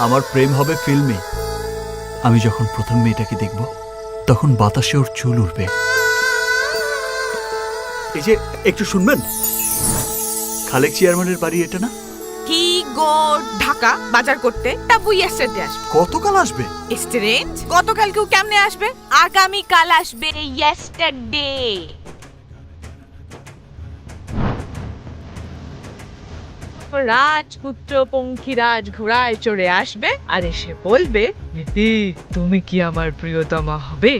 আমার প্রেম হবে ফিল্মে। আমি যখন প্রথম মেয়েটাকে দেখব তখন বাতাসে ওর চুল উঠবে। এই যে একটু শুনবেন, খালেক চেয়ারম্যানের বাড়ি এটা না? কি গো ঢাকা বাজার করতে, তা বুই আসতে আসবে। কতকাল আসবে? স্ট্রেঞ্জ, গতকাল কেউ কেমনে আসবে? আগামী কাল আসবে, ইয়েস্টারডে। রাজপুত্র পঙ্খিরাজ ঘোড়ায় চড়ে আসবে আর এসে বলবে, নীতি তুমি কি আমার প্রিয়তমা হবে?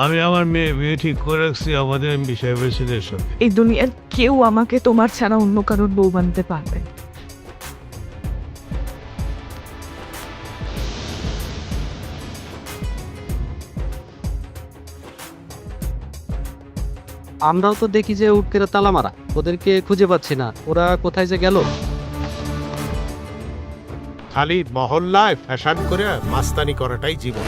আমি আমার মেয়ে ঠিক করে রাখছি আমাদের বিষয় প্রেসিডেন্টের সাথে। এই দুনিয়ার কেউ আমাকে তোমার ছাড়া অন্য কারোর বউ বানতে পারবে না। আমরাও তো দেখি যে উটকেরা তালা মারা, ওদেরকে খুঁজে পাচ্ছি না, ওরা কোথায় যে গেল। খালি মহল্লায় ফ্যাশন করে মাস্তানি করাটাই জীবন।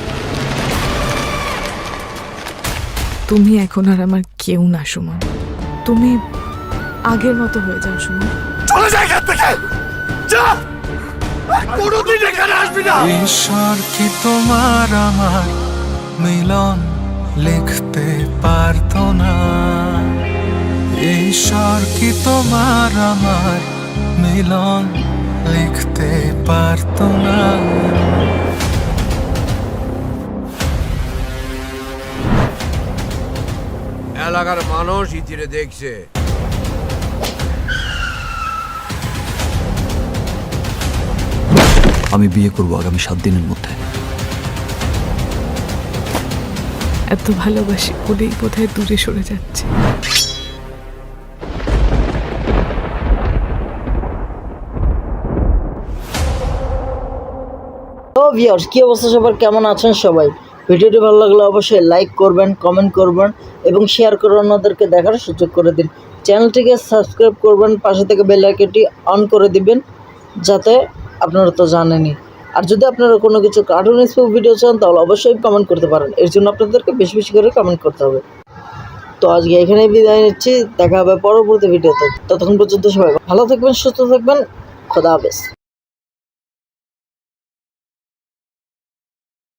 তুমি এখন আর আমার কেউ না সুমন, তুমি আগের মতো হয়ে যাও সুমন। চলে যাই এখান থেকে, যা, কোনোদিন এখানে আসবি না। ঈশ্বর কি তোমার আমার মিলন লিখতে পারতো না? ঈশ্বর কি তোমার আমার মিলন লিখতে পারতো না? এলাকার মানুষ ইতিরে দেখছে। আমি বিয়ে করব আগামী 7 দিনের মধ্যে। এত ভালোবাসি বলেই বোধহয় দূরে সরে যাচ্ছে। ভিউয়ার্স, কি অবস্থা সবার, কেমন আছেন সবাই? ভিডিওটি ভালো লাগলে অবশ্যই লাইক করবেন, কমেন্ট করবেন এবং শেয়ার করে অন্যদেরকে দেখার সুযোগ করে দিন। চ্যানেলটিকে সাবস্ক্রাইব করবেন, পাশে থেকে বেল আইকনটি অন করে দিবেন, যাতে আপনারা তো জানেনই। আর যদি আপনারা কোনো কিছু কার্টুন স্পোক ভিডিও চান তাহলে অবশ্যই কমেন্ট করতে পারেন। এর জন্য আপনাদেরকে বেশি বেশি করে কমেন্ট করতে হবে। তো আজকে এখানেই বিদায় নিচ্ছি, দেখা হবে পরবর্তী ভিডিওতে। ততক্ষণ পর্যন্ত সবাই ভালো থাকবেন, সুস্থ থাকবেন, খোদা হাফেজ।